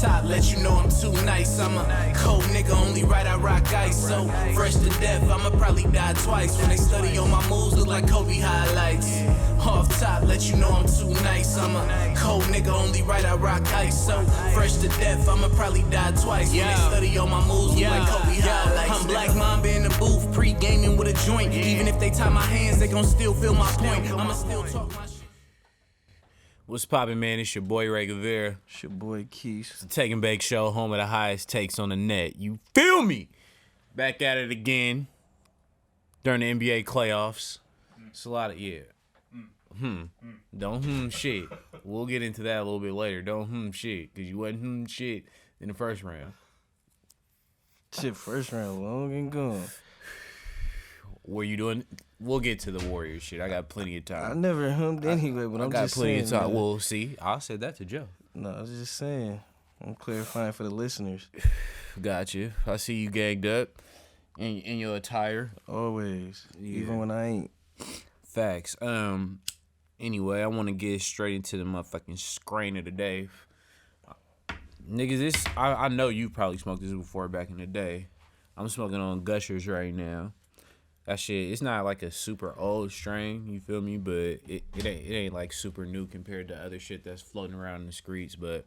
top, let you know I'm too nice. I'm a cold nigga, only right I rock ice. So fresh to death, I'ma probably die twice. When they study on my moves, look like Kobe highlights. Off top, let you know I'm too nice. I'm a cold nigga, only right I rock ice. So fresh to death, I'ma probably die twice. When they study on my moves, look like Kobe highlights. I'm Black Mamba in the booth, pre-gaming with a joint. Even if they tie my hands, they gon' still feel my point. I'ma still talk my shit. What's poppin', man? It's your boy Ray Gavere. It's your boy Kese. It's the Take and Bake Show, home of the highest takes on the net. You feel me? Back at it again during the NBA playoffs. It's a lot of, Don't shit. We'll get into that a little bit later. Don't shit, because you wasn't shit in the first round. Shit, first round long and gone. Were you doing? We'll get to the Warriors shit. I got plenty of time. I never hummed anyway, but I'm just saying. I got plenty of time. Well, see, I said that to Joe. No, I was just saying. I'm clarifying for the listeners. Got you. I see you gagged up in your attire. Always. Yeah. Even when I ain't. Facts. Anyway, I want to get straight into the motherfucking screen of the day. Niggas, I know you probably smoked this before back in the day. I'm smoking on Gushers right now. That shit, it's not like a super old strain, you feel me? But it ain't like super new compared to other shit that's floating around in the streets. But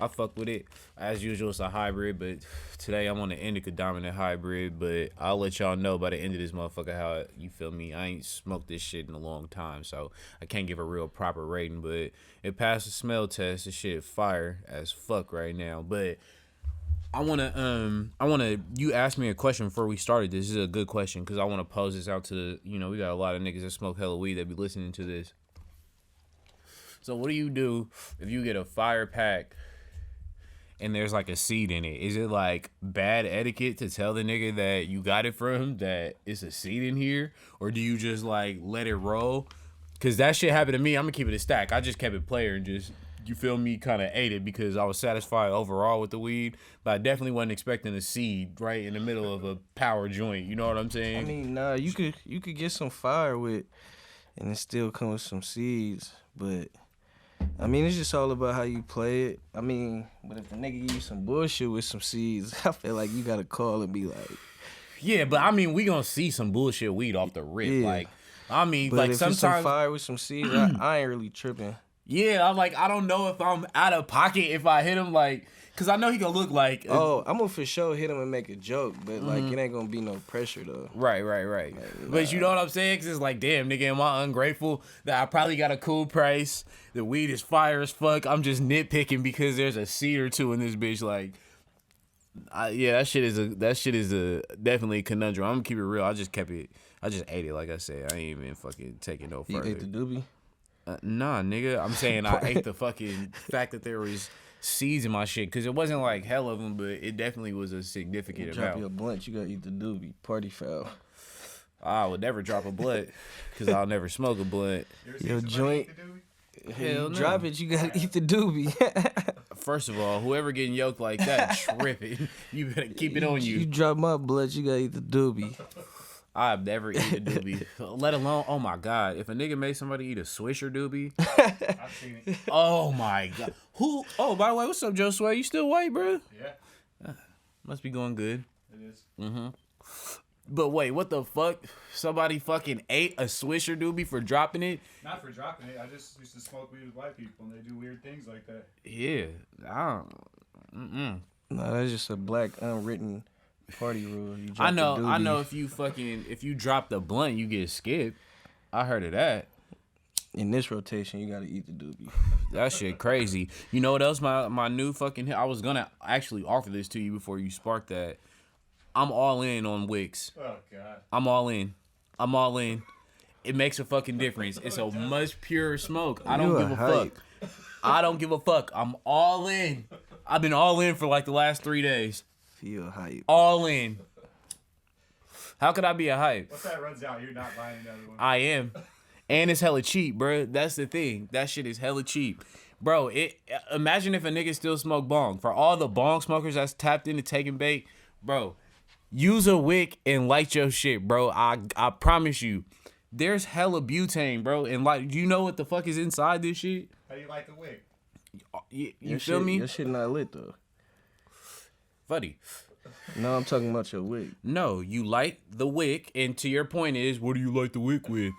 I fuck with it. As usual, it's a hybrid, but today I'm on the indica dominant hybrid. But I'll let y'all know by the end of this motherfucker how, you feel me? I ain't smoked this shit in a long time, so I can't give a real proper rating. But it passed the smell test. This shit fire as fuck right now. But I wanna. You asked me a question before we started. This is a good question because I want to pose this out to we got a lot of niggas that smoke hella weed that be listening to this. So what do you do if you get a fire pack and there's like a seed in it? Is it like bad etiquette to tell the nigga that you got it from him that it's a seed in here, or do you just like let it roll? Cause that shit happened to me. I'm gonna keep it a stack. I just kept it player and just. You feel me? Kind of ate it because I was satisfied overall with the weed, but I definitely wasn't expecting a seed right in the middle of a power joint. You know what I'm saying? I mean, nah, you could get some fire with, and it still come with some seeds. But I mean, it's just all about how you play it. I mean, but if the nigga give you some bullshit with some seeds, I feel like you gotta call and be like, yeah. But I mean, we gonna see some bullshit weed off the rip. Yeah. Like, I mean, but like if sometimes it's some fire with some seeds, I ain't really tripping. Yeah, I don't know if I'm out of pocket if I hit him, like, because I know he gonna look like... I'm gonna for sure hit him and make a joke, but, like, it ain't gonna be no pressure, though. Right. Like, but you know what I'm saying? Because it's like, damn, nigga, am I ungrateful that I probably got a cool price, the weed is fire as fuck, I'm just nitpicking because there's a seed or two in this bitch, like... that shit is a definitely a conundrum. I'm gonna keep it real. I just ate it, like I said. I ain't even fucking taking no further. You ate the doobie? Nah, nigga. I'm saying I ate the fucking fact that there was seeds in my shit because it wasn't like hell of them, but it definitely was a significant amount. Drop your blunt, you gotta eat the doobie. Party foul. I would never drop a blunt because I'll never smoke a blunt. Your joint. Hell no. Drop it, you gotta eat the doobie. First of all, whoever getting yoked like that, tripping. You better keep it on you. You drop my blunt, you gotta eat the doobie. I've never eaten a doobie, let alone, oh my God, if a nigga made somebody eat a Swisher doobie. I've seen it. Oh my God. Who? Oh, by the way, what's up, Joe Sway? You still white, bro? Yeah. Must be going good. It is. Mm-hmm. But wait, what the fuck? Somebody fucking ate a Swisher doobie for dropping it? Not for dropping it. I just used to smoke weed with white people, and they do weird things like that. Yeah. I don't. No, that's just a black unwritten party rule. I know if you drop the blunt, you get skipped. I heard of that. In this rotation, you gotta eat the doobie. That shit crazy. You know what else? My new fucking hit. I was gonna actually offer this to you before you sparked that. I'm all in on Wicks. Oh God. I'm all in. It makes a fucking difference. It's a much purer smoke. I don't give a fuck. I don't give a fuck. I'm all in. I've been all in for like the last 3 days. Feel hype. All in. How could I be a hype? Once that runs out, you're not buying another one. I am. And it's hella cheap, bro. That's the thing. That shit is hella cheap. Bro, imagine if a nigga still smoke bong. For all the bong smokers that's tapped into taking bait, bro, use a wick and light your shit, bro. I promise you. There's hella butane, bro. And like, do you know what the fuck is inside this shit? How do you like the wick? You feel me? Your shit not lit though. Buddy. No, I'm talking about your wig. No, you light the wick, and to your point is, what do you light the wick with?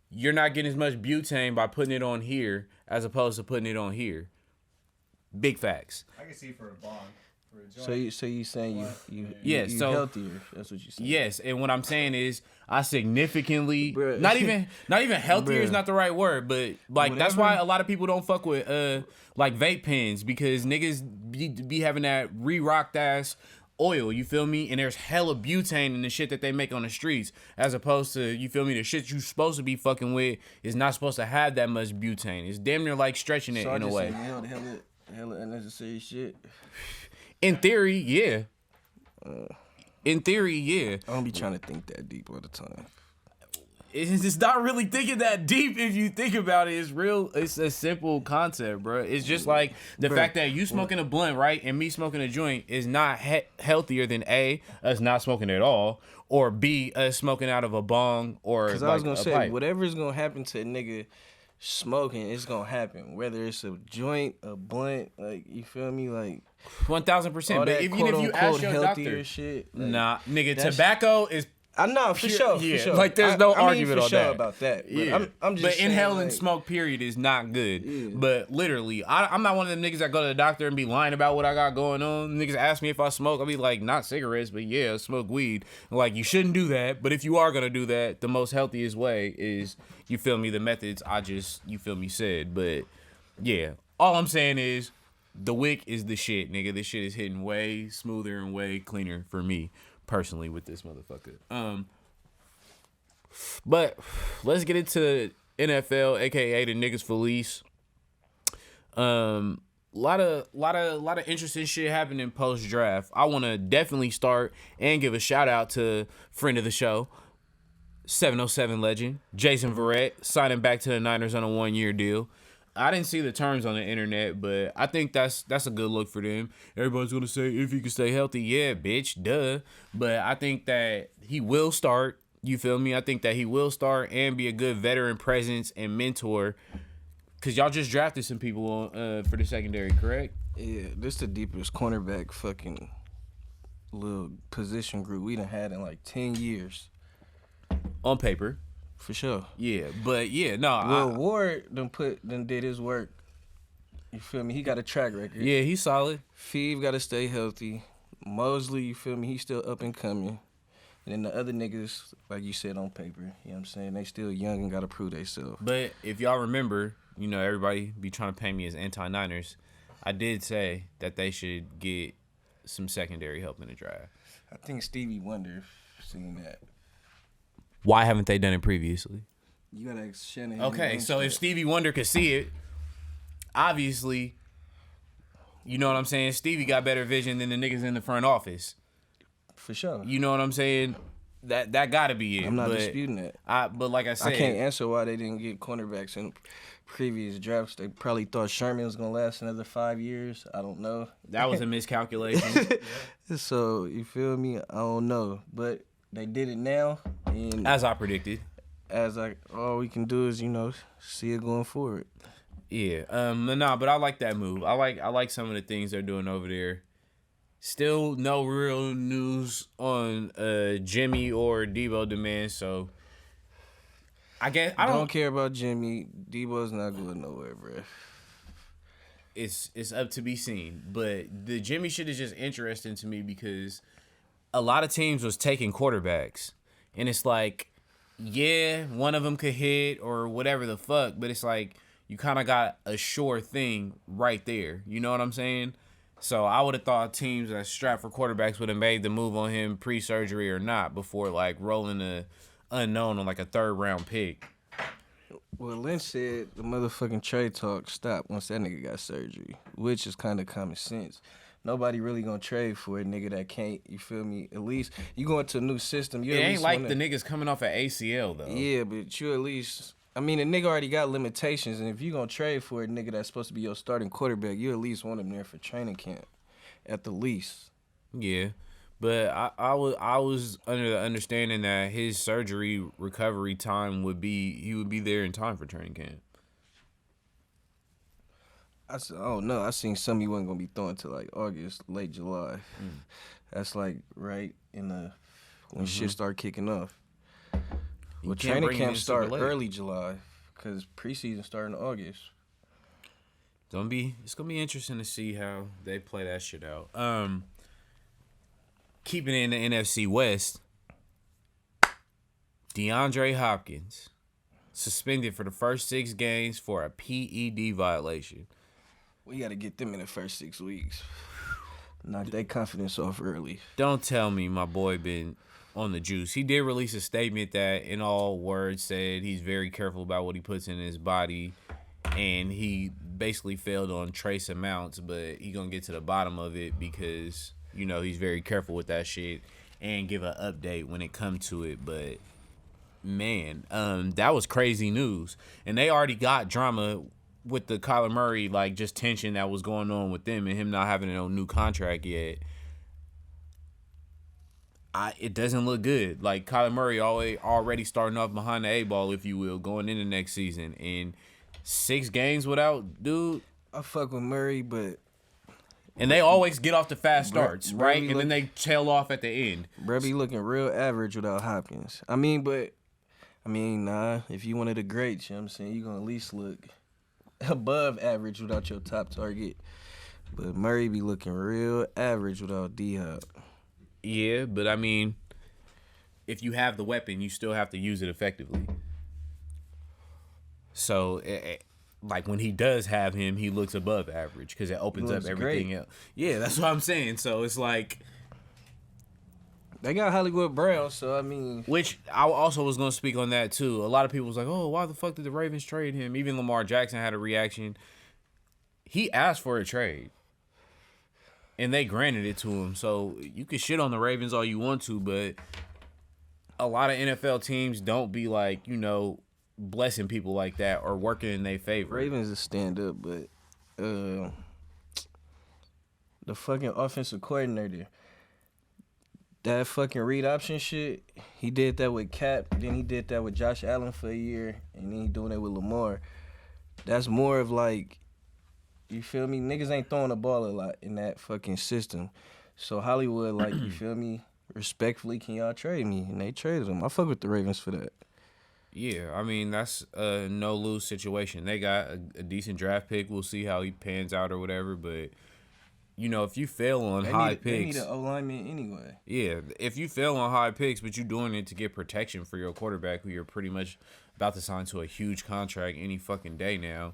You're not getting as much butane by putting it on here as opposed to putting it on here. Big facts. I can see for a bong. For a joint. So you saying you healthier? That's what you saying. Yes, and what I'm saying is I significantly Bruh. not even healthier is Bruh. not the right word, but like that's Whatever. why a lot of people don't fuck with like vape pens because niggas be having that re-rocked ass oil, you feel me? And there's hella butane in the shit that they make on the streets, as opposed to, you feel me, the shit you supposed to be fucking with is not supposed to have that much butane. It's damn near like stretching it in a way. Hella unnecessary shit. In theory, yeah. In theory, yeah. I don't be trying to think that deep all the time. It's not really thinking that deep if you think about it. It's real. It's a simple concept, bro. It's just like the fact that you smoking a blunt, right, and me smoking a joint is not healthier than A, us not smoking at all, or B, us smoking out of a bong or Because like I was going a to say, pipe. whatever is going to happen to a nigga smoking, it's going to happen. Whether it's a joint, a blunt, like, you feel me? Like, 1000%. all But that even if you ask your healthier doctor, shit. Like, nah, nigga, that's- tobacco is. I know, for sure, Yeah, for sure. like there's no I mean, argument for on sure that. about that. But Yeah, I'm just but saying, inhaling like, smoke period is not good. Yeah. But literally, I'm not one of them niggas that go to the doctor and be lying about what I got going on. Niggas ask me if I smoke, I'll be like, not cigarettes, but yeah, I smoke weed. Like, you shouldn't do that. But if you are gonna do that, the most healthiest way is, you feel me, the methods I just, you feel me, said. But yeah, all I'm saying is, the wick is the shit, nigga. This shit is hitting way smoother and way cleaner for me personally with this motherfucker. But let's get into NFL, aka the niggas Felice. Lot of interesting shit happening post draft. I want to definitely start and give a shout out to friend of the show, 707 legend Jason Verrett, signing back to the Niners on a 1-year deal. I didn't see the terms on the internet, but I think that's a good look for them. Everybody's gonna say if he can stay healthy, yeah, bitch, duh. But I think that he will start. You feel me? I think that he will start and be a good veteran presence and mentor. Cause y'all just drafted some people for the secondary, correct? Yeah, this the deepest cornerback fucking little position group we done had in like 10 years. On paper. For sure. Yeah, but yeah, no. Well, Ward done did his work. You feel me? He got a track record. Yeah, he's solid. Feeve got to stay healthy. Mosley, you feel me? He's still up and coming. And then the other niggas, like you said, on paper, you know what I'm saying? They still young and got to prove themselves. But if y'all remember, you know, everybody be trying to paint me as anti-Niners. I did say that they should get some secondary help in the draft. I think Stevie Wonder seen that. Why haven't they done it previously? You got to ask Shanahan. Okay, so if Stevie Wonder could see it, obviously, you know what I'm saying? Stevie got better vision than the niggas in the front office. For sure. You know what I'm saying? That gotta be it. I'm not but disputing that. But like I said, I can't answer why they didn't get cornerbacks in previous drafts. They probably thought Sherman was going to last another 5 years. I don't know. that was a miscalculation. So, you feel me? I don't know. But they did it now. And As I predicted. all we can do is, you know, see it going forward. Yeah. But I like that move. I like some of the things they're doing over there. Still no real news on Jimmy or Debo demand, so I guess I don't care about Jimmy. Debo's not going nowhere, bro. It's up to be seen. But the Jimmy shit is just interesting to me because a lot of teams was taking quarterbacks. And it's like, yeah, one of them could hit or whatever the fuck, but it's like you kind of got a sure thing right there. You know what I'm saying? So I would have thought teams that strapped for quarterbacks would have made the move on him pre-surgery or not before like rolling the unknown on like a 3rd round pick. Well, Lynch said the motherfucking trade talk stopped once that nigga got surgery, which is kind of common sense. Nobody really gonna trade for a nigga that can't, you feel me? At least you go into a new system. You It at ain't least like wanna, the niggas coming off an ACL though. Yeah, but you at least, I mean, the nigga already got limitations, and if you gonna trade for a nigga that's supposed to be your starting quarterback, you at least want him there for training camp, at the least. Yeah, but I was under the understanding that his surgery recovery time he would be there in time for training camp. I don't know. I seen some he wasn't gonna be throwing till like August, late July. That's like right in the when shit start kicking off. Well, training camp start early July because preseason start in August. It's gonna be interesting to see how they play that shit out. Keeping it in the NFC West, DeAndre Hopkins suspended for the first 6 games for a PED violation. We got to get them in the first 6 weeks. Knock their confidence off early. Don't tell me my boy been on the juice. He did release a statement that, in all words, said he's very careful about what he puts in his body, and he basically failed on trace amounts, but he gonna get to the bottom of it because, you know, he's very careful with that shit and give an update when it comes to it. But man, that was crazy news, and they already got drama with the Kyler Murray, like, just tension that was going on with them and him not having no new contract yet. It doesn't look good. Like, Kyler Murray already starting off behind the 8-ball, if you will, going into next season. And 6 games without, dude. I fuck with Murray, but... And they always get off the fast starts, right? And then they tail off at the end. Bro be looking real average without Hopkins. Nah, if you one of the greats, you know what I'm saying, you going to at least look above average without your top target. But Murray be looking real average without D-Hop. Yeah, but I mean, if you have the weapon, you still have to use it effectively. So, like, when he does have him, he looks above average because it opens up everything else. Yeah, that's what I'm saying. So, it's like... They got Hollywood Brown, so I mean... Which I also was going to speak on that, too. A lot of people was like, oh, why the fuck did the Ravens trade him? Even Lamar Jackson had a reaction. He asked for a trade. And they granted it to him. So you can shit on the Ravens all you want to, but a lot of NFL teams don't be like, you know, blessing people like that or working in their favor. Ravens is stand up, but the fucking offensive coordinator... That fucking read option shit, he did that with Cap, then he did that with Josh Allen for a year, and then he doing it with Lamar. That's more of like, you feel me? Niggas ain't throwing the ball a lot in that fucking system. So Hollywood, like, you feel me? Respectfully, can y'all trade me? And they traded him. I fuck with the Ravens for that. Yeah, I mean, that's a no-lose situation. They got a decent draft pick. We'll see how he pans out or whatever, but... You know, if you fail on high picks... They need an O-lineman anyway. Yeah, if you fail on high picks, but you're doing it to get protection for your quarterback, who you're pretty much about to sign to a huge contract any fucking day now,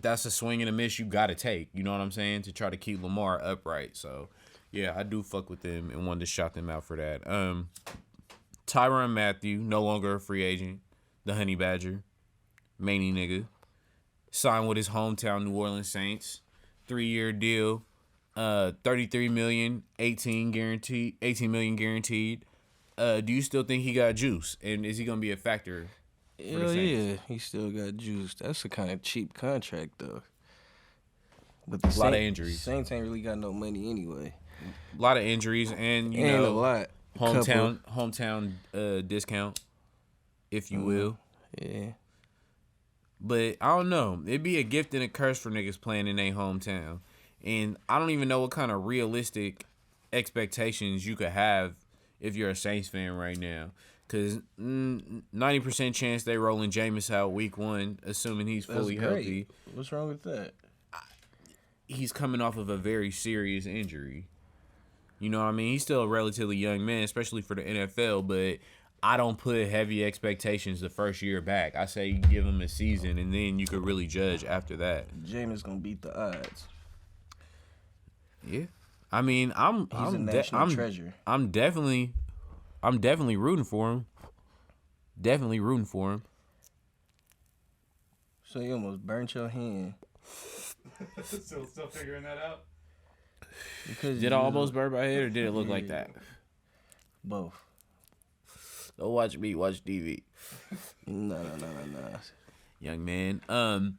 that's a swing and a miss you got to take, you know what I'm saying, to try to keep Lamar upright. So, yeah, I do fuck with them and wanted to shout them out for that. Tyrann Mathieu, no longer a free agent. The Honey Badger. Maney nigga. Signed with his hometown New Orleans Saints. 3-year deal. 33 million, 18 million guaranteed. Do you still think he got juice? And is he gonna be a factor? Hell yeah, he still got juice. That's a kind of cheap contract though. But a lot of injuries. Saints ain't really got no money anyway. A lot of injuries, and you know, a lot. Hometown discount, if you will. Yeah. But I don't know. It'd be a gift and a curse for niggas playing in their hometown. And I don't even know what kind of realistic expectations you could have if you're a Saints fan right now. Because 90% chance they rolling Jameis out week 1, assuming he's fully healthy. What's wrong with that? He's coming off of a very serious injury. You know what I mean? He's still a relatively young man, especially for the NFL, but I don't put heavy expectations the first year back. I say you give him a season, and then you could really judge after that. Jameis gonna beat the odds. Yeah, I mean, He's a national treasure. I'm definitely rooting for him. Definitely rooting for him. So you almost burnt your hand. Still figuring that out. Because did I almost burn my head, or did it look like that? Both. Don't watch me. Watch TV. No. Young man.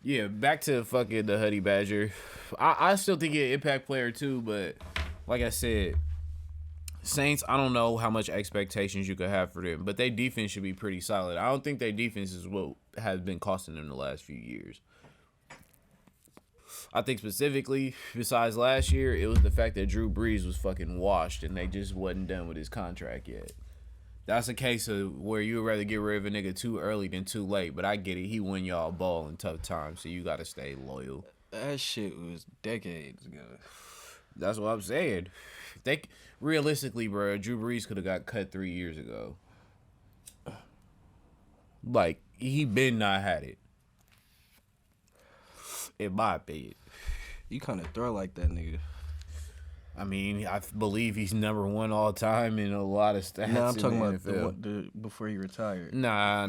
Yeah, back to fucking the Honey Badger. I still think he's an impact player too, but like I said, Saints, I don't know how much expectations you could have for them, but their defense should be pretty solid. I don't think their defense is what has been costing them the last few years. I think specifically, besides last year, it was the fact that Drew Brees was fucking washed and they just wasn't done with his contract yet. That's a case of where you would rather get rid of a nigga too early than too late, but I get it. He win y'all ball in tough times, so you got to stay loyal. That shit was decades ago. That's what I'm saying. Realistically, bro, Drew Brees could have got cut 3 years ago. Like, he been not had it. In my opinion. You kind of throw like that nigga. I mean, I believe he's number one all time in a lot of stats. No, I'm talking in about the NFL. the before he retired. Nah.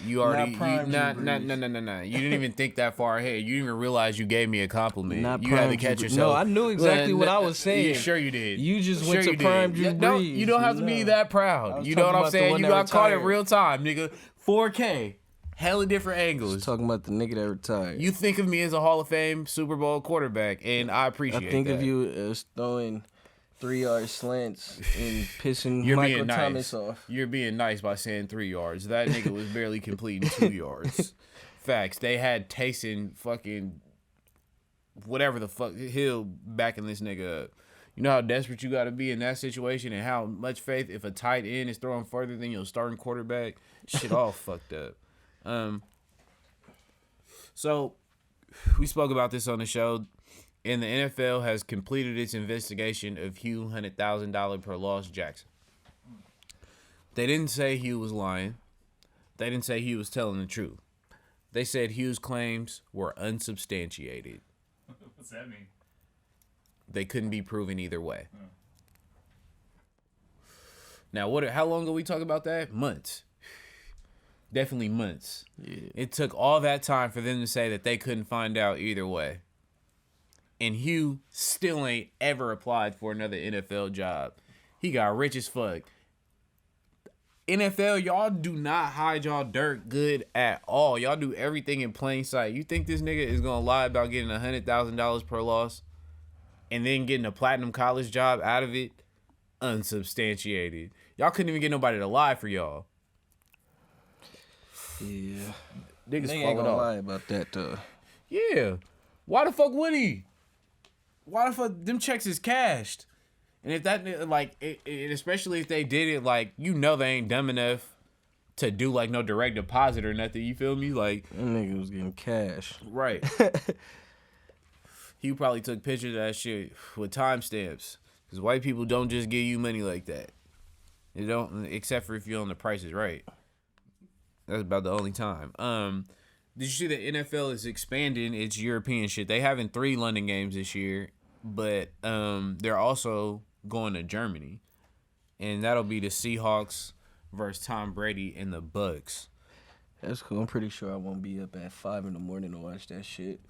You already, nah. You didn't even think that far ahead. You didn't even realize you gave me a compliment. Not you had to prime catch Drew Brees. yourself. No, I knew exactly what I was saying. Yeah, sure you did. You just Sure went to you prime did. Drew Brees. You don't have to be that I proud. was You know what talking I'm about the saying? one You that got caught in retired. real time, nigga. 4K. Hella different angles. Talking about the nigga that retired. You think of me as a Hall of Fame Super Bowl quarterback, and I appreciate I think that. of you as throwing 3-yard slants and pissing You're Michael being nice. Thomas off. You're being nice by saying 3 yards. That nigga was barely completing 2 yards. Facts. They had Taysom fucking whatever the fuck Hill backing this nigga up. You know how desperate you got to be in that situation and how much faith if a tight end is throwing further than your starting quarterback. Shit all fucked up. So we spoke about this on the show. And the NFL has completed its investigation of Hugh $100,000 per loss Jackson. They didn't say Hugh was lying. They didn't say he was telling the truth. They said Hugh's claims were unsubstantiated. What's that mean? They couldn't be proven either way. Now, how long ago we talk about that? Months. Definitely months. Yeah. It took all that time for them to say that they couldn't find out either way. And Hugh still ain't ever applied for another NFL job. He got rich as fuck. NFL, y'all do not hide y'all dirt good at all. Y'all do everything in plain sight. You think this nigga is going to lie about getting $100,000 per loss and then getting a platinum college job out of it? Unsubstantiated. Y'all couldn't even get nobody to lie for y'all. Yeah. Niggas Nigga ain't falling gonna off. lie about that, though. Yeah. Why the fuck would he? Why the fuck them checks is cashed? And if that like, especially if they did it like, you know, they ain't dumb enough to do like no direct deposit or nothing. You feel me? Like That nigga was getting cash. right. He probably took pictures of that shit with timestamps because white people don't just give you money like that. They don't, except for if you're on The Price is Right. That's about the only time. Did you see that NFL is expanding its European shit? They having 3 London games this year, but they're also going to Germany, and that'll be the Seahawks versus Tom Brady and the Bucks. That's cool. I'm pretty sure I won't be up at 5 in the morning to watch that shit.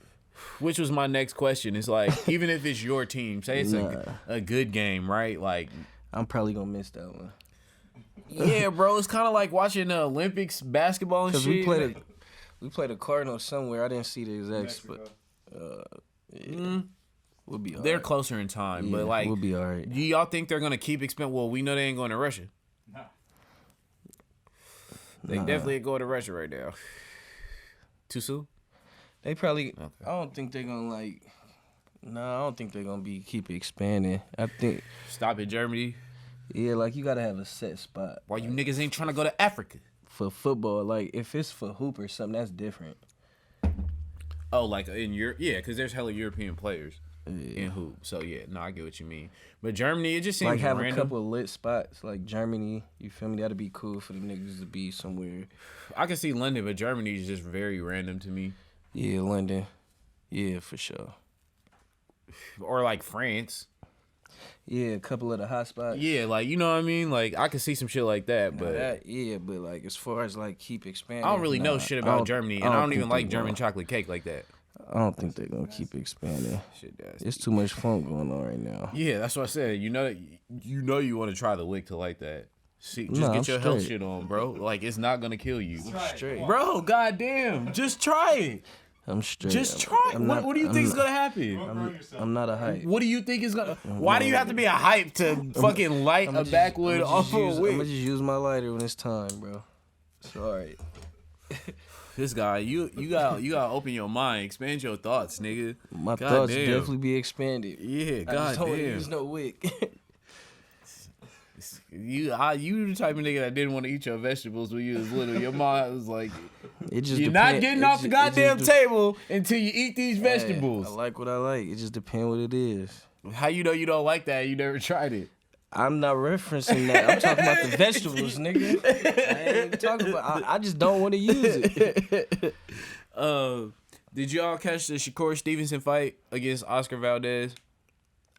Which was my next question. It's like, even if it's your team, say it's a good game, right? Like, I'm probably gonna miss that one. yeah, bro, it's kind of like watching the Olympics basketball and Cause shit. we played a Cardinals somewhere. I didn't see the exact, but we'll be. They're closer in time, but like, we'll be all right. do y'all think they're gonna keep expanding? Well, we know they ain't going to Russia. Nah. They definitely ain't going to Russia right now. Too soon? They probably. Okay. I don't think they're gonna like. I don't think they're gonna keep expanding. I think. Stop at Germany. Yeah, like you gotta have a set spot. Why you niggas ain't trying to go to Africa? For football, like if it's for hoop or something, that's different. Oh, like in Europe? Yeah, because there's hella European players in hoop. So yeah, no, I get what you mean. But Germany, it just seems Like have random. a couple of lit spots, like Germany. You feel me? That'd be cool for the niggas to be somewhere. I can see London, but Germany is just very random to me. Yeah, London. Yeah, for sure. Or like France. Yeah, a couple of the hot spots. Yeah, like, you know what I mean? Like, I could see some shit like that, but but like as far as like keep expanding, I don't really know shit about Germany, and I don't even like German chocolate. chocolate cake like that. I don't think they're gonna keep expanding. Shit does. It's too much fun going on right now. Yeah, that's what I said. You know you want to try the wick to like that. See, just Nah, get I'm your health straight. shit on, bro. Like, it's not gonna kill you. Straight. Bro, goddamn, just try it. I'm straight. Just try. I'm not- What do you think is gonna happen? Don't burn yourself. I'm not a hype. What do you think is gonna? Why do you have to be a hype to fucking light a backwood off of a I'm gonna wick? just use my lighter when it's time, bro. It's alright. This guy, you gotta open your mind, expand your thoughts, nigga. My God thoughts damn. definitely be expanded. Yeah, I god just don't wanna damn. use no wick. You the type of nigga that didn't want to eat your vegetables when you was little. Your mom was like, It just "You're not depend- getting it off the ju- it just goddamn de- table until you eat these Hey, vegetables." I like what I like. It just depends what it is. How you know you don't like that? You never tried it. I'm not referencing that. I'm talking about the vegetables, nigga. I ain't even talking about. I just don't want to use it. Did y'all catch the Shakur Stevenson fight against Oscar Valdez?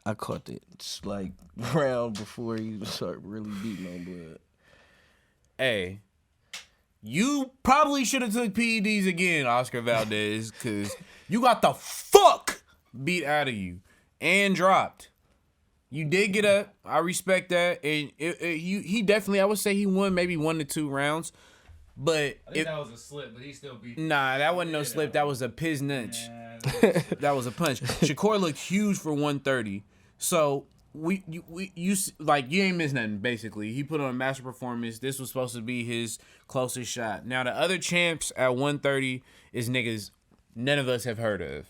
I caught it just like round before he started really beating on blood. Hey, you probably should have took PEDs again, Oscar Valdez, because you got the fuck beat out of you and dropped. You did get up. I respect that. And he definitely, I would say he won maybe 1 to 2 rounds. But I think that was a slip, but he still beat. nah, that wasn't no slip. That was a piznutch. Man, That was a punch. Shakur looked huge for 130. So you like you ain't missed nothing. Basically, he put on a master performance. This was supposed to be his closest shot. Now the other champs at 130 is niggas none of us have heard of,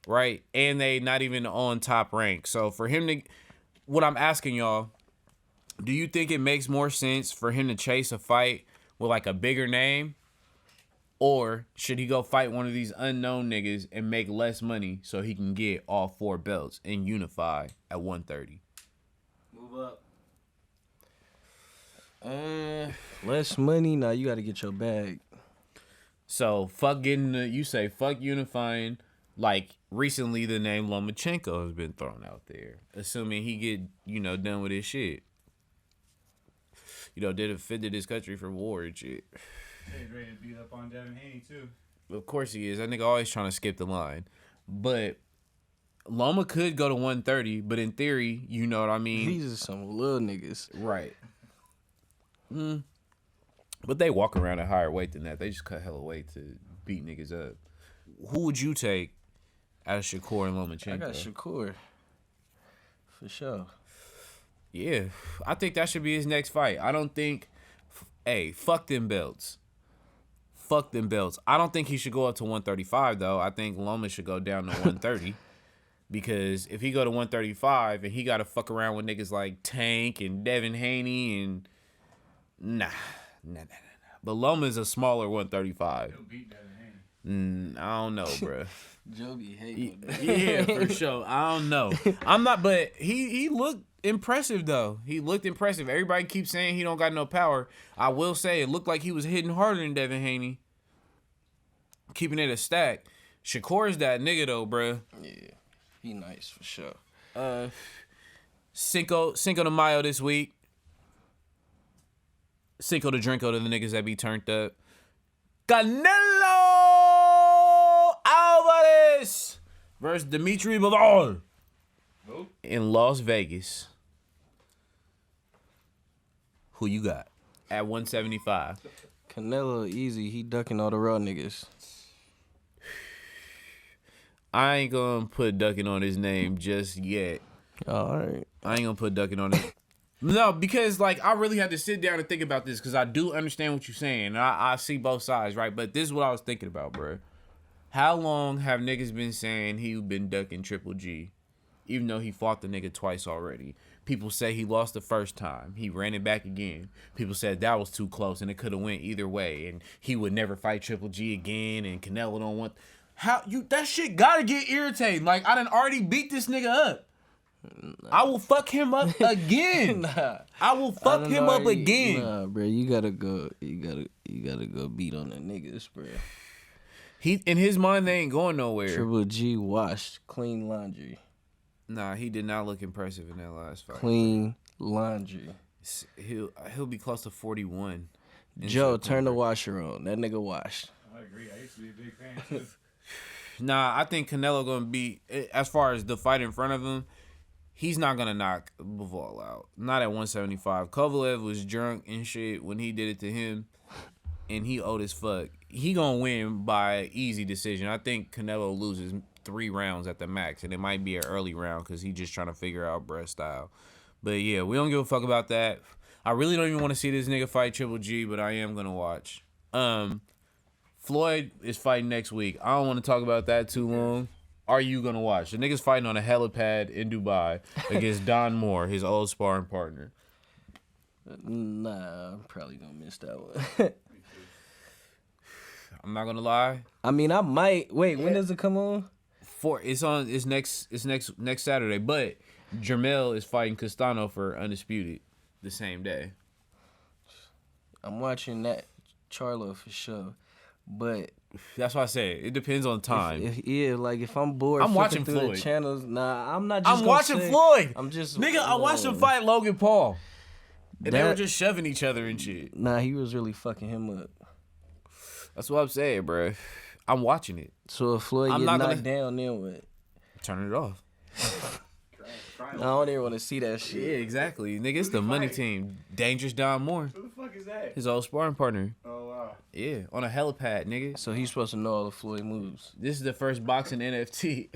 right? And they not even on top rank. So for him to, what I'm asking y'all, do you think it makes more sense for him to chase a fight with like a bigger name? Or should he go fight one of these unknown niggas and make less money so he can get all 4 belts and unify at 130? move up. Less money. Now you got to get your bag. So fuck getting you say fuck unifying. Like recently the name Lomachenko has been thrown out there. Assuming he get, done with his shit. Did offended his country for war and shit. He's ready to beat up on Devin Haney too. Of course he is. That nigga always trying to skip the line. But Loma could go to 130, but in theory, you know what I mean? These are some little niggas. Right. But they walk around at higher weight than that. They just cut hella weight to beat niggas up. Who would you take out of Shakur and Lomachenko? I got Shakur. For sure. Yeah. I think that should be his next fight. I don't think... Hey, fuck them belts. Fuck them belts. I don't think he should go up to 135, though. I think Loma should go down to 130. Because if he go to 135 and he got to fuck around with niggas like Tank and Devin Haney and... Nah. But Loma's a smaller 135. He'll beat Devin Haney. I don't know, bruh. Joe be hating. Yeah, for sure. I don't know. I'm not, but he looked impressive though. He looked impressive. Everybody keeps saying he don't got no power. I will say it looked like he was hitting harder than Devin Haney. Keeping it a stack. Shakur's that nigga though, bruh. Yeah, he nice for sure. Cinco de Mayo this week. Cinco de Drinko to the niggas that be turned up. Canelo Alvarez versus Dimitri Bivol Who? in Las Vegas. Who you got at 175? Canelo easy. He ducking all the raw niggas. I ain't gonna put ducking on his name just yet. All right. I ain't gonna put ducking on it. No, because like I really had to sit down and think about this because I do understand what you're saying. I see both sides, right? But this is what I was thinking about, bro. How long have niggas been saying he been ducking Triple G, even though he fought the nigga twice already? People say he lost the first time. He ran it back again. People said that was too close and it could have went either way, and he would never fight Triple G again. And Canelo don't want. How you that shit gotta get irritating. Like I done already beat this nigga up. I will fuck him up again. I will fuck him up again. Nah, bro, you gotta go. You gotta go beat on the niggas, bro. He in his mind they ain't going nowhere. Triple G washed clean laundry. Nah, he did not look impressive in that last fight. Clean laundry. He'll be close to 41. in Joe, September. turn the washer on. That nigga washed. I agree. I used to be a big fan too. Nah, I think Canelo gonna be as far as the fight in front of him. He's not gonna knock Bivol out. Not at 175. Kovalev was drunk and shit when he did it to him, and he old as fuck. he gonna win by easy decision. I think Canelo loses 3 rounds at the max, and it might be an early round because he just trying to figure out Brett style. But yeah, we don't give a fuck about that. I really don't even want to see this nigga fight Triple G, but I am gonna watch. Floyd is fighting next week. I don't want to talk about that too long. Are you gonna watch? The nigga's fighting on a helipad in Dubai against Don Moore, his old sparring partner. Nah, I'm probably gonna miss that one. I'm not gonna lie. I mean, I might. Wait, when does it come on? It's next Saturday, but Jermell is fighting Castano for undisputed the same day. I'm watching that Charlo for sure, but That's why I say it depends on time. if I'm bored, I'm watching through Floyd. the channels. Nah, I'm not. Just I'm gonna watching say, Floyd. I'm just Nigga, I watched him fight Logan Paul. And they were That- just shoving each other and shit. Nah, he was really fucking him up. That's what I'm saying, bro. I'm watching it. So if Floyd I'm get not knocked gonna- down, then what? Turn it off. I don't even want to see that shit. Yeah, exactly. Nigga, it's the money fight? team. Dangerous Don Moore. Who the fuck is that? His old sparring partner. Oh wow. Yeah, on a helipad, nigga. So he's supposed to know all the Floyd moves. This is the first boxing NFT.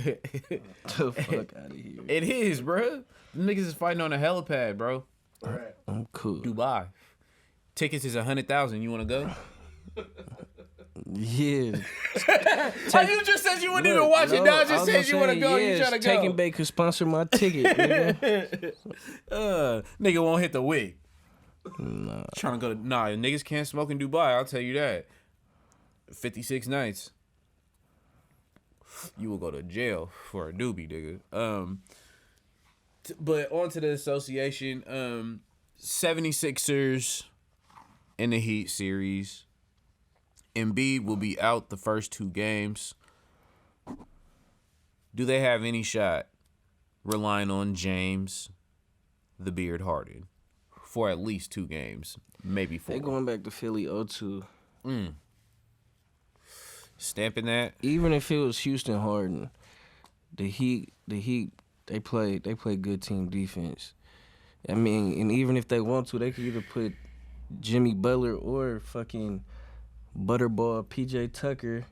The fuck out of here. It is, bro. Them niggas is fighting on a helipad, bro. Alright. I'm cool. Dubai. Tickets is 100,000. You want to go? Yeah. How you just said you wouldn't even watch it. Now I just said you want to go. You trying to go? Taking Bait could sponsor my ticket, nigga. Nigga won't hit the wig. Nah. Trying to go to niggas can't smoke in Dubai. I'll tell you that. 56 nights. You will go to jail for a doobie, nigga. But on to the association. 76ers in the Heat series. Embiid will be out the first 2 games. Do they have any shot relying on James, the Beard Harden, for at least 2 games, maybe 4? They going back to Philly 0-2. Stamping that. Even if it was Houston Harden, the Heat, they play good team defense. I mean, and even if they want to, they could either put Jimmy Butler or fucking Butterball PJ Tucker.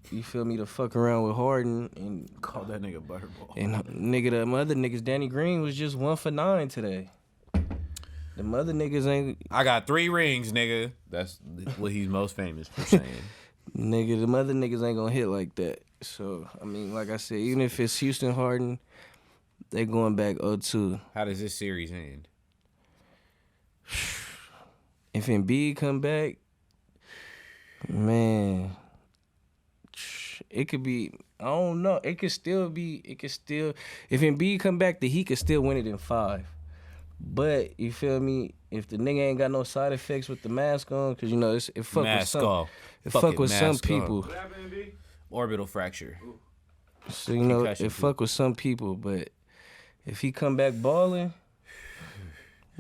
You feel me? To fuck around with Harden and Call that nigga Butterball. and nigga, the other niggas, Danny Green was just 1 for 9 today. The other niggas ain't. I got 3 rings, nigga. That's what he's most famous for saying. Nigga, the other niggas ain't gonna hit like that. So, I mean, like I said, even if it's Houston Harden, they going back 0-2. How does this series end? If Embiid come back, man, it could be, I don't know. It could still, if Embiid come back, he could still win it in 5. But, you feel me, if the nigga ain't got no side effects with the mask on, because, you know, it fuck with Mask some. off. It Fuck fuck it, with some mask on. people. What happened, MB? Orbital fracture. So, you know, Concussion, it fuck with some people. But if he come back balling,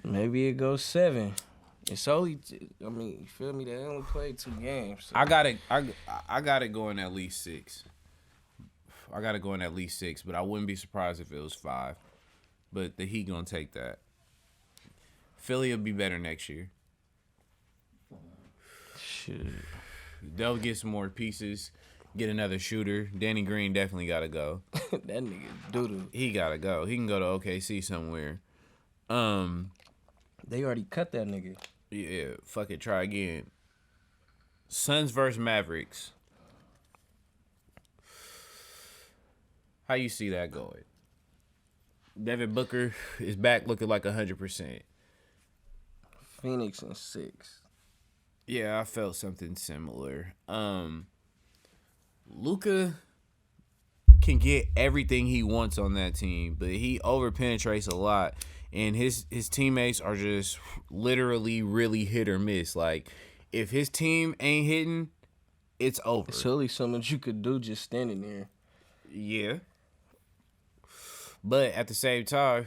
maybe it goes 7. It's only, I mean, you feel me? They only played 2 games. So. I got it going at least 6. I got it going at least 6, but I wouldn't be surprised if it was 5. But the Heat gonna take that. Philly will be better next year. Shit. They'll get some more pieces, get another shooter. Danny Green definitely gotta go. That nigga doodle. He gotta go. He can go to OKC somewhere. They already cut that nigga. Yeah, fuck it, try again. Suns versus Mavericks. How you see that going? Devin Booker is back looking like 100%. Phoenix in 6. Yeah, I felt something similar. Luka can get everything he wants on that team, but he overpenetrates a lot, and his teammates are just literally really hit or miss. Like, if his team ain't hitting, it's over. It's only so much you could do just standing there. Yeah. But at the same time,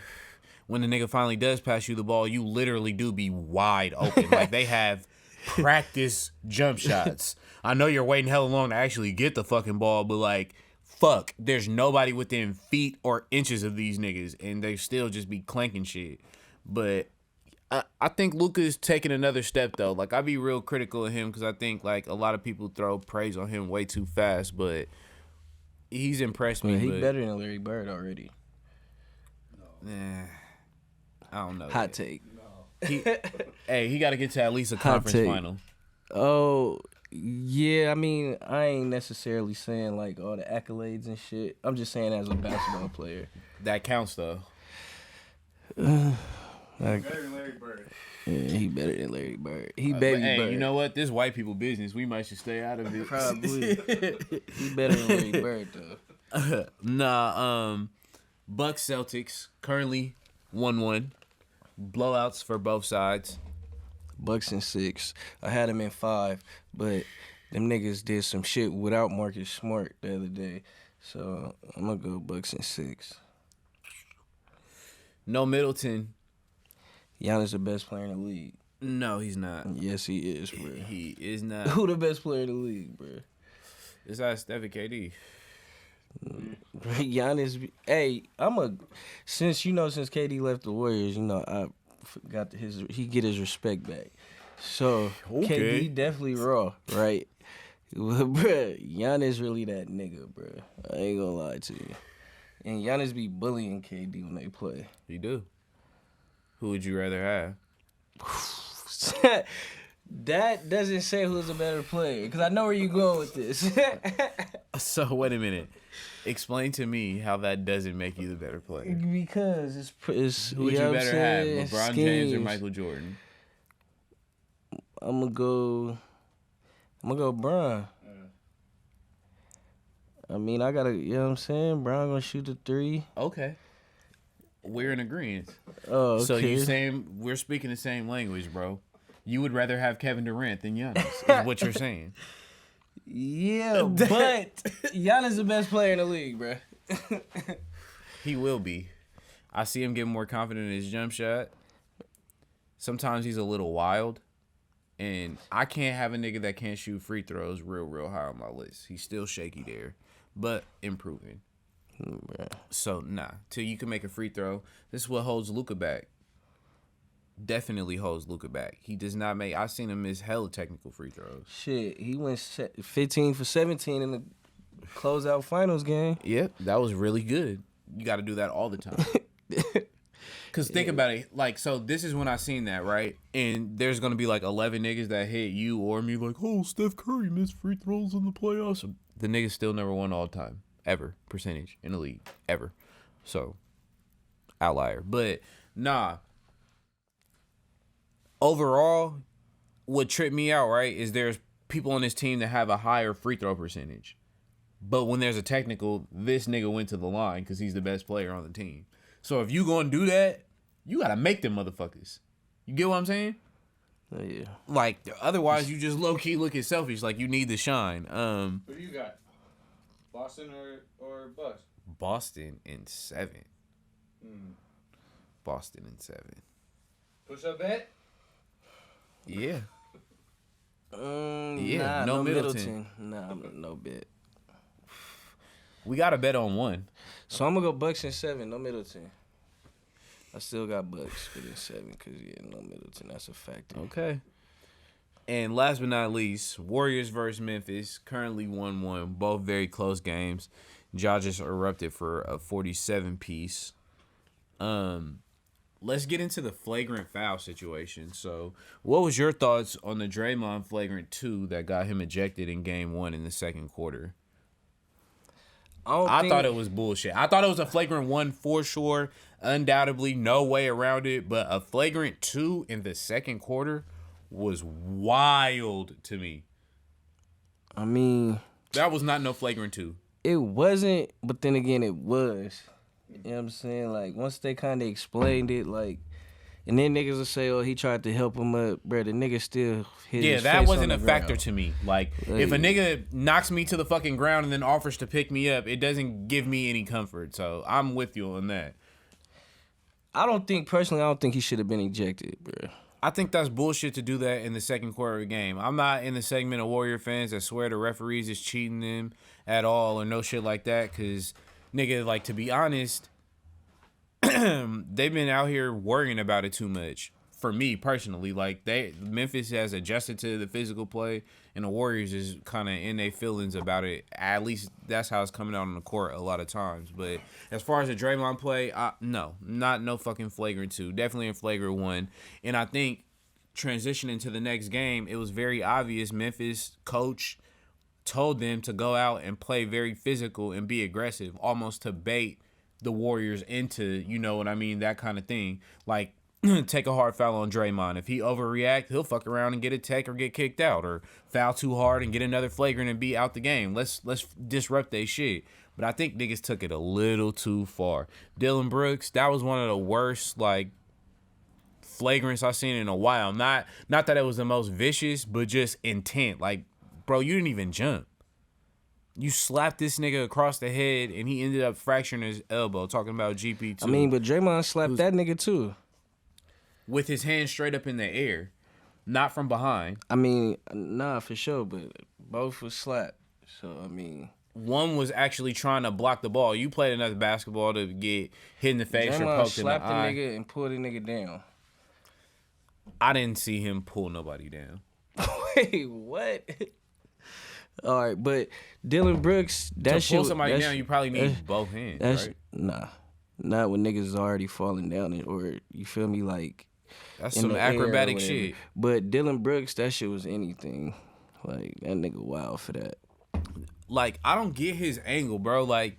when the nigga finally does pass you the ball, you literally do be wide open. Like, they have practice jump shots. I know you're waiting hella long to actually get the fucking ball, but, like, fuck, there's nobody within feet or inches of these niggas, and they still just be clanking shit. But I think Luka's taking another step though. Like I be real critical of him because I think like a lot of people throw praise on him way too fast, but he's impressed me. He but, better than Larry Bird already. I don't know. Hot take. He got to get to at least a Hot conference take. final. Oh, yeah. I mean, I ain't necessarily saying like all the accolades and shit. I'm just saying as a basketball player. That counts though. Like, Better than Larry Bird. yeah, he better than Larry Bird. He baby Hey, Bird. you know what? This white people business. We might should stay out of it. Probably. He better than Larry Bird though. Bucks Celtics currently 1-1. Blowouts for both sides. Bucks in 6. I had him in 5, but them niggas did some shit without Marcus Smart the other day. So I'm gonna go Bucks in 6. No Middleton. Giannis the best player in the league. No, he's not. Yes, he is, bro. He is not. Who the best player in the league, bro? It's not Steph and KD. Giannis. Hey, since KD left the Warriors, I forgot he get his respect back. So Okay. KD definitely raw, right? Bruh, Giannis really that nigga, bruh. I ain't gonna lie to you. And Giannis be bullying KD when they play. You do. Who would you rather have? That doesn't say who's a better player, because I know where you going with this. So wait a minute. Explain to me how that doesn't make you the better player. Because it's Who would you better have, LeBron James or Michael Jordan? I'm gonna go Bron. I mean, I gotta, you know what I'm saying? Bron gonna shoot the 3. Okay. We're in agreement. Oh, okay. So you saying we're speaking the same language, bro? You would rather have Kevin Durant than Giannis, is what you're saying. Yeah, but Giannis the best player in the league, bro. He will be. I see him getting more confident in his jump shot. Sometimes he's a little wild. And I can't have a nigga that can't shoot free throws real high on my list. He's still shaky there, but improving. So, till you can make a free throw, this is what holds Luka back. Definitely holds Luka back. He does not make... I've seen him miss hella technical free throws. Shit, he went 15 for 17 in the closeout finals game. Yep, that was really good. You got to do that all the time. Because think about it. Like, so this is when I seen that, right? And there's going to be like 11 niggas that hit you or me like, oh, Steph Curry missed free throws in the playoffs. The niggas still never won all time. Ever. Percentage in the league. Ever. So, outlier. But, overall, what tripped me out, right, is there's people on this team that have a higher free throw percentage. But when there's a technical, this nigga went to the line because he's the best player on the team. So if you gonna do that, you gotta make them motherfuckers. You get what I'm saying? Oh, yeah. Like, otherwise you just low-key looking selfish, like you need to shine. Who do you got? Boston or Bucks? Boston in 7. Boston in 7. Push up bet? Yeah. Nah, no Middleton. Nah, no bet. We got to bet on one. So I'm gonna go Bucks in 7, no Middleton. I still got Bucks, but in 7 because no Middleton. That's a factor. Okay. And last but not least, Warriors versus Memphis, currently 1-1. Both very close games. Ja just erupted for a 47-piece. Let's get into the flagrant foul situation. So, what was your thoughts on the Draymond flagrant 2 that got him ejected in Game 1 in the second quarter? I thought it was bullshit. I thought it was a flagrant 1 for sure. Undoubtedly, no way around it. But a flagrant 2 in the second quarter was wild to me. I mean, that was not no flagrant 2. It wasn't, but then again, it was. You know what I'm saying? Like, once they kind of explained it, like, and then niggas will say, oh, he tried to help him up. Bro, the nigga still hit his face that wasn't on a the factor ground. to me. Like, if a nigga knocks me to the fucking ground and then offers to pick me up, it doesn't give me any comfort. So, I'm with you on that. I don't think he should have been ejected, bro. I think that's bullshit to do that in the second quarter of a game. I'm not in the segment of Warrior fans that swear the referees is cheating them at all or no shit like that. Because, nigga, like, to be honest, they've been out here worrying about it too much. for me personally. Like Memphis has adjusted to the physical play, and the Warriors is kind of in their feelings about it. At least that's how it's coming out on the court a lot of times. But as far as the Draymond play, no fucking flagrant 2, definitely in flagrant 1. And I think transitioning to the next game, it was very obvious Memphis coach told them to go out and play very physical and be aggressive, almost to bait the Warriors into, you know what I mean, that kind of thing. Like, take a hard foul on Draymond. If he overreact, he'll fuck around and get a tech or get kicked out, or foul too hard and get another flagrant and be out the game. Let's disrupt they shit. But I think niggas took it a little too far. Dylan Brooks, that was one of the worst, like, flagrants I've seen in a while. Not that it was the most vicious, but just intent. Like, bro, you didn't even jump. You slapped this nigga across the head, and he ended up fracturing his elbow, talking about GP2. I mean, but Draymond slapped that nigga too. With his hand straight up in the air, not from behind. I mean, nah, for sure, but both was slapped. So, I mean... One was actually trying to block the ball. You played enough basketball to get hit in the face or poked in the eye. slapped the nigga and pulled the nigga down. I didn't see him pull nobody down. Wait, what? All right, but Dylan Brooks, that to pull somebody down, you probably need both hands, right? Nah, not when niggas is already falling down, or you feel me, like that's some acrobatic shit. But Dylan Brooks, that shit was anything. Like, that nigga wild for that. Like, I don't get his angle, bro. Like,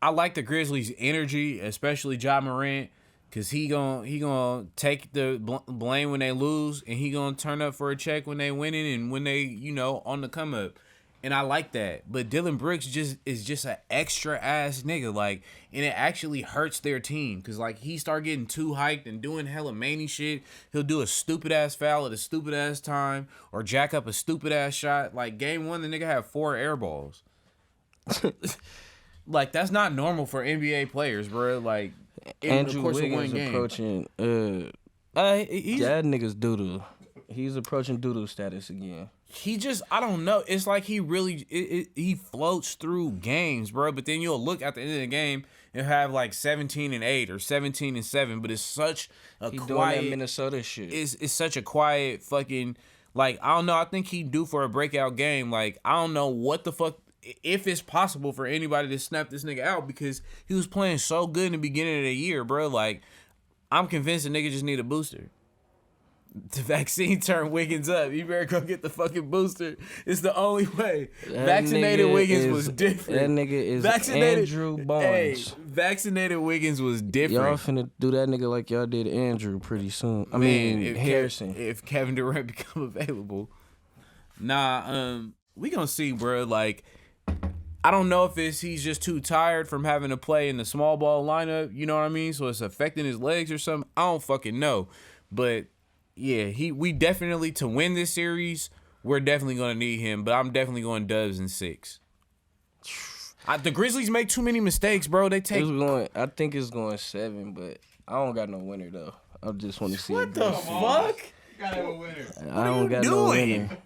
I like the Grizzlies' energy, especially Ja Morant. Cause he gonna take the blame when they lose, and he gonna turn up for a check when they winning and when they, you know, on the come up. And I like that. But Dylan Brooks is just an extra ass nigga, like, and it actually hurts their team. Cause like he start getting too hyped and doing hella many shit. He'll do a stupid ass foul at a stupid ass time or jack up a stupid ass shot. Like game 1, the nigga had 4 air balls. Like, that's not normal for NBA players, bro. Like, Andrew Wiggins approaching that nigga's doodle. He's approaching doodle status again. He just, I don't know. It's like he really, he floats through games, bro. But then you'll look at the end of the game and have like 17-8 or 17-7. But it's such a he quiet doing that Minnesota shit. It's such a quiet fucking, like, I don't know. I think he'd do for a breakout game. Like, I don't know what the fuck. If it's possible for anybody to snap this nigga out, because he was playing so good in the beginning of the year, bro. Like, I'm convinced the nigga just need a booster. The vaccine turned Wiggins up. You better go get the fucking booster. It's the only way. Vaccinated Wiggins was different. That nigga is Andrew Barnes. Hey, vaccinated Wiggins was different. Y'all finna do that nigga like y'all did Andrew pretty soon. I mean, Harrison. If Kevin Durant become available. Nah, we gonna see, bro. Like, I don't know if he's just too tired from having to play in the small ball lineup, you know what I mean? So it's affecting his legs or something. I don't fucking know. But yeah, we definitely, to win this series, we're definitely gonna need him. But I'm definitely going Dubs in 6. The Grizzlies make too many mistakes, bro. They take. I think it's going 7, but I don't got no winner though. I just want to see. What the fuck? You gotta have a winner. I don't got no winner.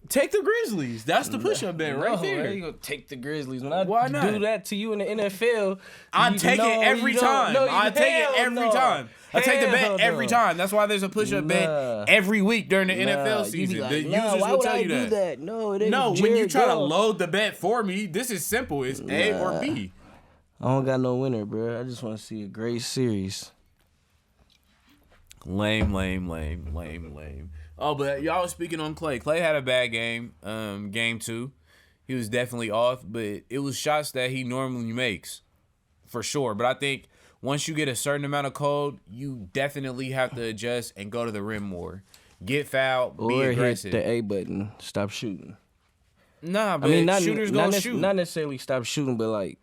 Take the Grizzlies. That's the push-up bet right there. How you gonna take the Grizzlies? When I Why not? do that to you in the NFL, I take it every time. I take it every time. I take the bet every time. That's why there's a push-up bet every week during the NFL season. Like, the users will tell you that. No, it ain't. No, when you try to load the bet for me, this is simple. It's A or B. I don't got no winner, bro. I just want to see a great series. Lame. Oh, but y'all was speaking on Clay. Clay had a bad game, game 2. He was definitely off, but it was shots that he normally makes, for sure. But I think once you get a certain amount of cold, you definitely have to adjust and go to the rim more. Get fouled, be aggressive. Hit the A button, stop shooting. Nah, but shooters gonna shoot. Not necessarily stop shooting, but like,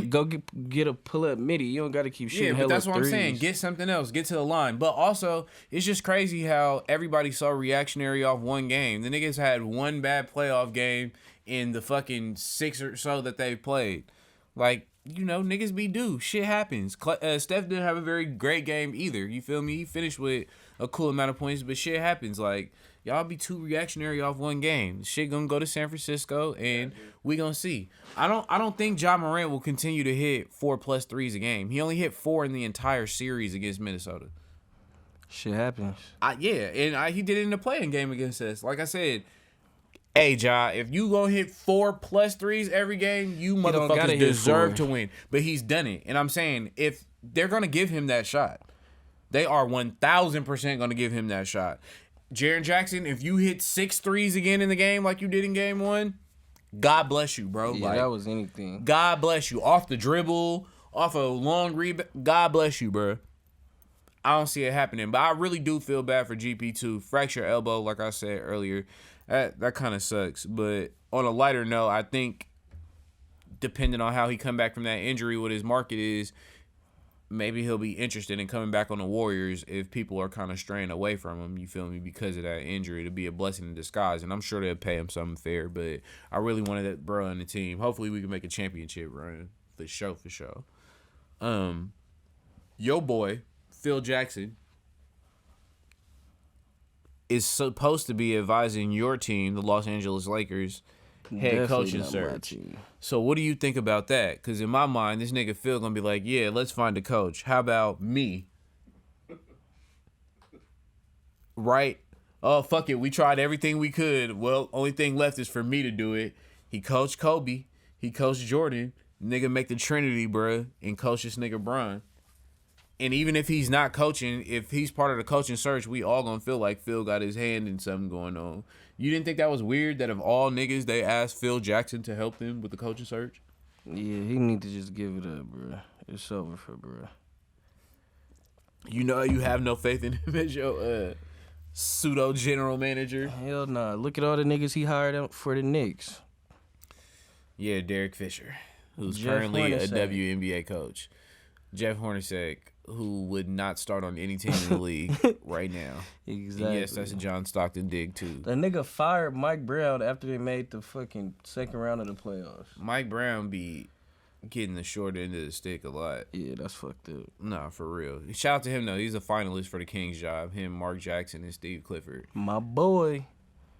go get a pull-up midi. You don't got to keep shooting. Yeah, but that's what I'm saying. Get something else. Get to the line. But also, it's just crazy how everybody's so reactionary off one game. The niggas had one bad playoff game in the fucking 6 or so that they played. Like, you know, niggas be due. Shit happens. Steph didn't have a very great game either. You feel me? He finished with a cool amount of points, but shit happens. Like, y'all be too reactionary off one game. Shit gonna go to San Francisco, and we gonna see. I don't think Ja Morant will continue to hit 4+ threes a game. He only hit 4 in the entire series against Minnesota. Shit happens. He did it in the playing game against us. Like I said, hey, Ja, if you gonna hit 4+ threes every game, you don't gotta motherfuckers hit deserve 4. to win. But he's done it. And I'm saying, if they're gonna give him that shot, they are 1,000% gonna give him that shot. Jaren Jackson, if you hit 6 threes again in the game like you did in game 1, God bless you, bro. Yeah, like, that was anything. God bless you. Off the dribble, off a long rebound, God bless you, bro. I don't see it happening, but I really do feel bad for GP2. Fracture elbow, like I said earlier, that kind of sucks. But on a lighter note, I think depending on how he come back from that injury, what his market is, maybe he'll be interested in coming back on the Warriors if people are kind of straying away from him, you feel me, because of that injury, to be a blessing in disguise. And I'm sure they'll pay him something fair, but I really wanted that bro on the team. Hopefully we can make a championship run. For sure. Yo boy, Phil Jackson, is supposed to be advising your team, the Los Angeles Lakers, head coaching search. So what do you think about that? Because in my mind, this nigga Phil gonna be like, yeah, let's find a coach. How about me? Right? Oh, fuck it. We tried everything we could. Well, only thing left is for me to do it. He coached Kobe. He coached Jordan. Nigga make the Trinity, bruh, and coach this nigga Bron. And even if he's not coaching, if he's part of the coaching search, we all gonna feel like Phil got his hand in something going on. You didn't think that was weird that of all niggas, they asked Phil Jackson to help them with the coaching search? Yeah, he need to just give it up, bro. It's over for bro. You know you have no faith in him as your pseudo general manager. Hell nah. Look at all the niggas he hired out for the Knicks. Yeah, Derek Fisher, who's Jeff currently a Hornacek. WNBA coach. Jeff Hornacek, who would not start on any team in the league right now. Exactly. And yes, that's a John Stockton dig too. The nigga fired Mike Brown after they made the fucking second round of the playoffs. Mike Brown be getting the short end of the stick a lot. Yeah, that's fucked up. Nah, for real. Shout out to him though. He's a finalist for the Kings job. Him, Mark Jackson, and Steve Clifford. My boy.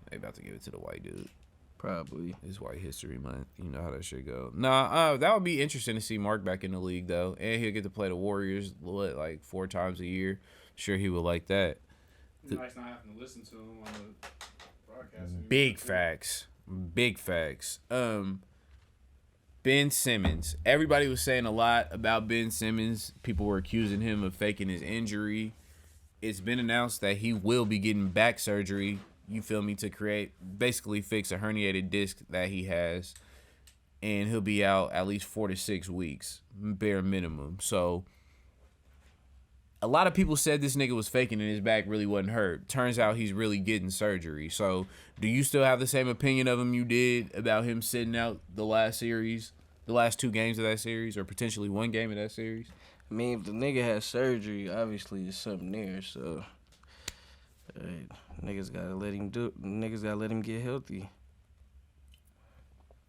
They about to give it to the white dude. Probably. It's White History Month. You know how that shit go. Nah, that would be interesting to see Mark back in the league though, and he'll get to play the Warriors like 4 times a year. Sure, he would like that. Nice not having to listen to him on the broadcast. Big facts. Big facts. Ben Simmons. Everybody was saying a lot about Ben Simmons. People were accusing him of faking his injury. It's been announced that he will be getting back surgery, you feel me, to basically fix a herniated disc that he has. And he'll be out at least 4 to 6 weeks, bare minimum. So a lot of people said this nigga was faking and his back really wasn't hurt. Turns out he's really getting surgery. So do you still have the same opinion of him you did about him sitting out the last 2 games of that series, or potentially 1 game of that series? I mean, if the nigga has surgery, obviously there's something there. So, niggas gotta let him do. Niggas gotta let him get healthy.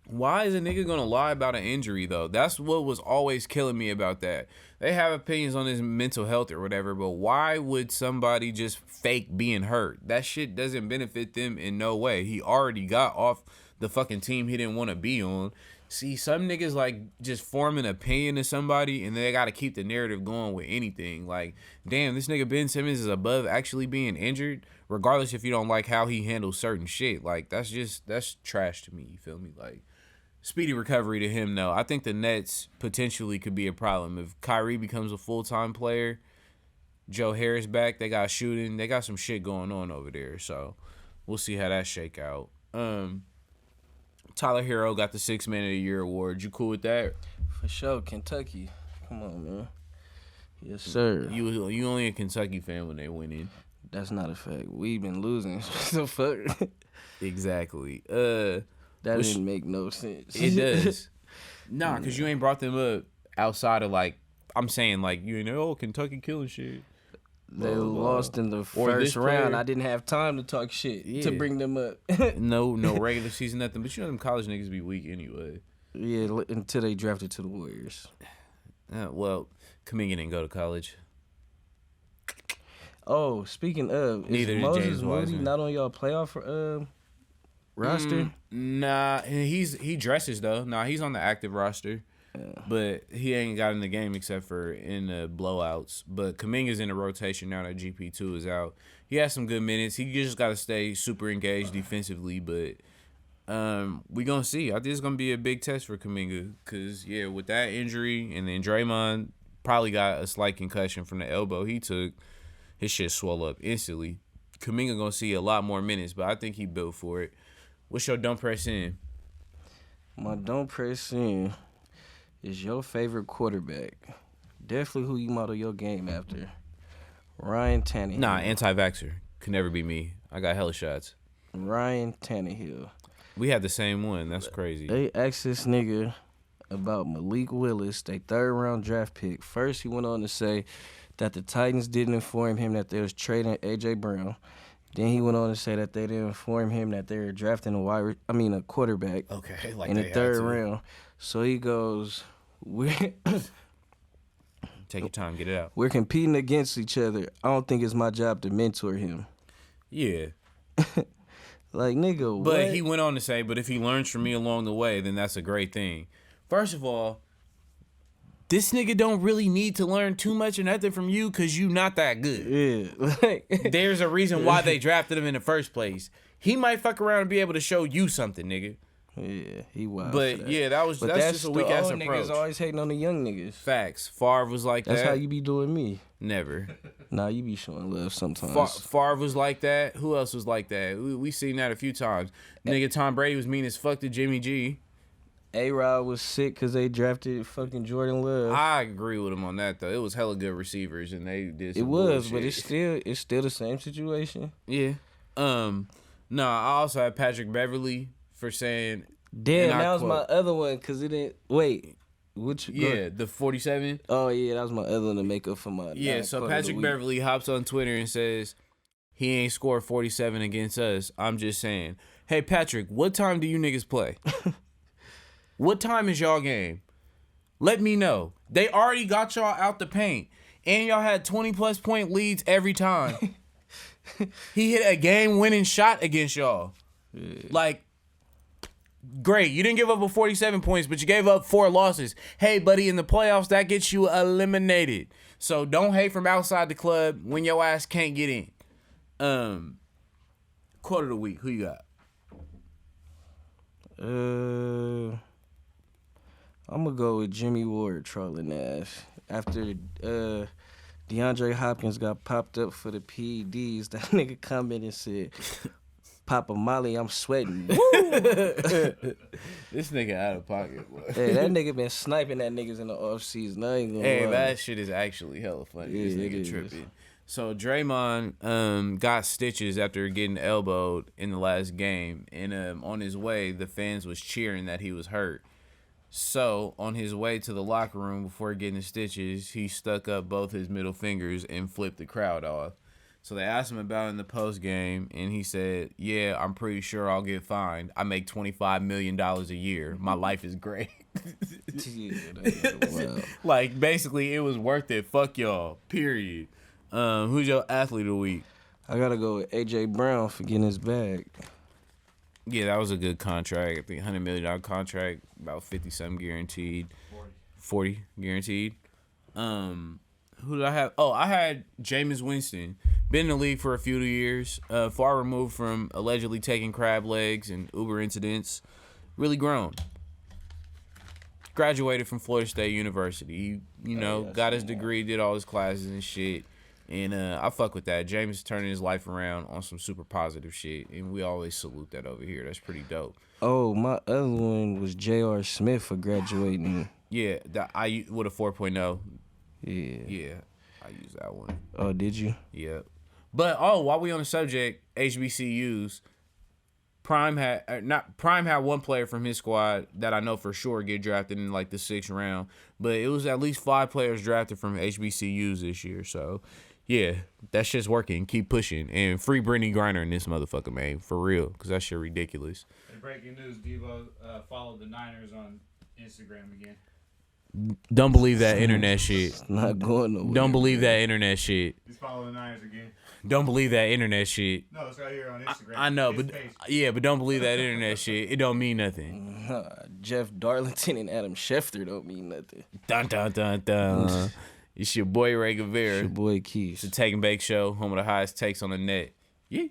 Why is a nigga gonna lie about an injury though? That's what was always killing me about that. They have opinions on his mental health or whatever, but why would somebody just fake being hurt? That shit doesn't benefit them in no way. He already got off the fucking team he didn't want to be on. See, some niggas like just form an opinion of somebody and they gotta keep the narrative going with anything. Like, damn, this nigga Ben Simmons is above actually being injured, regardless if you don't like how he handles certain shit. Like, that's trash to me, you feel me? Like, speedy recovery to him, though. I think the Nets potentially could be a problem. If Kyrie becomes a full-time player, Joe Harris back, they got shooting. They got some shit going on over there. So we'll see how that shake out. Tyler Hero got the 6th Man of the Year award. You cool with that? For sure, Kentucky. Come on, man. Yes, sir. You only a Kentucky fan when they winning. That's not a fact. We've been losing. What the fuck? Exactly. That didn't make no sense. It does. Nah, because you ain't brought them up outside of, like, I'm saying, like, you know, Kentucky killing shit. They lost in the first round. I didn't have time to talk shit to bring them up. No regular season, nothing. But you know them college niggas be weak anyway. Yeah, until they drafted to the Warriors. Well, Kuminga didn't go to college. Oh, speaking of, Neither is did Moses James Moody Wiseman. not on y'all playoff roster? Nah, he dresses though. Nah, he's on the active roster. But he ain't got in the game except for in the blowouts. But Kuminga's in the rotation now that GP2 is out. He has some good minutes. He just got to stay super engaged defensively. But we going to see. I think it's going to be a big test for Kuminga. Because, yeah, with that injury, and then Draymond probably got a slight concussion from the elbow he took, his shit swell up instantly. Kuminga going to see a lot more minutes, but I think he built for it. What's your don't press in? My don't press in is your favorite quarterback. Definitely who you model your game after. Ryan Tannehill. Nah, anti-vaxxer. Could never be me. I got hella shots. Ryan Tannehill. We had the same one. That's crazy. They asked this nigga about Malik Willis, their third-round draft pick. First, he went on to say that the Titans didn't inform him that they was trading A.J. Brown. Then he went on to say that they didn't inform him that they were drafting a quarterback Okay, like in the they had third to. round. So he goes, Take your time, get it out. we're competing against each other. I don't think it's my job to mentor him. Yeah. Like, nigga, But what? he went on to say, but if he learns from me along the way, then that's a great thing. First of all, this nigga don't really need to learn too much or nothing from you because you not that good. Yeah. Like, There's a reason why they drafted him in the first place. He might fuck around and be able to show you something, nigga. yeah, he wild. But for that. yeah, that's just a weak ass the old approach. niggas always hating on the young niggas. Facts. Favre was like That's that. how you be doing me. Never. Nah, you be showing love sometimes. Favre was like that. Who else was like that? We seen that a few times. Nigga, Tom Brady was mean as fuck to Jimmy G. A-Rod was sick because they drafted fucking Jordan Love. I agree with him on that though. It was hella good receivers and they did. Some It was, bullshit. but it's still the same situation. Yeah. No, I also had Patrick Beverly for saying. Damn, and I that was my quote, other one because it didn't. Wait, which? Yeah, the 47. Oh yeah, that was my other one to make up for my. Yeah, non-quote so of the Patrick week. Beverly hops on Twitter and says he ain't scored 47 against us. I'm just saying. Hey Patrick, what time do you niggas play? What time is y'all game? Let me know. They already got y'all out the paint. And y'all had 20+ point leads every time. He hit a game-winning shot against y'all. Yeah. Like, great. You didn't give up a 47 points, but you gave up 4 losses. Hey, buddy, in the playoffs, that gets you eliminated. So don't hate from outside the club when your ass can't get in. Quote of the week. Who you got? I'm gonna go with Jimmy Ward trolling ass after DeAndre Hopkins got popped up for the PEDs. That nigga commented and said, "Papa Molly, I'm sweating." This nigga out of pocket, boy. Hey, that nigga been sniping at niggas in the offseason. I ain't gonna Hey, lie. that shit is actually hella funny. This Yeah, it nigga is. tripping. So Draymond got stitches after getting elbowed in the last game, and on his way, the fans was cheering that he was hurt. So on his way to the locker room before getting the stitches, he stuck up both his middle fingers and flipped the crowd off. So they asked him about it in the post game, and he said, "Yeah, I'm pretty sure I'll get fined. I make $25 million a year. My life is great." Yeah, that nigga wild. Like, basically, it was worth it. Fuck y'all. Period. Who's your athlete of the week? I gotta go with AJ Brown for getting his bag. Yeah, that was a good contract. I think $100 million contract, about 50-something guaranteed. 40 guaranteed. Who did I have? Oh, I had Jameis Winston. Been in the league for a few years. Far removed from allegedly taking crab legs and Uber incidents. Really grown. Graduated from Florida State University. He, got his degree, did all his classes and shit. And I fuck with that. James is turning his life around on some super positive shit. And we always salute that over here. That's pretty dope. Oh, my other one was J.R. Smith for graduating. Yeah, I with a 4.0. Yeah. Yeah, I use that one. Oh, did you? Yeah. But while we on the subject, HBCUs, Prime had one player from his squad that I know for sure get drafted in like the 6th round. But it was at least 5 players drafted from HBCUs this year. So yeah, that shit's working. Keep pushing. And free Brittany Griner in this motherfucker, man. For real. Because that shit ridiculous. And breaking news, Debo followed the Niners on Instagram again. Don't believe that internet shit. It's not going nowhere. Don't believe that internet shit. He's following the Niners again. Don't believe that internet shit. No, it's right here on Instagram. I know, His but page. yeah, but don't believe that internet shit. It don't mean nothing. Jeff Darlington and Adam Schefter don't mean nothing. Dun dun dun dun. It's your boy Ray Guevara. It's your boy Kese. It's a Take and Bake show, home of the highest takes on the net. Yeah.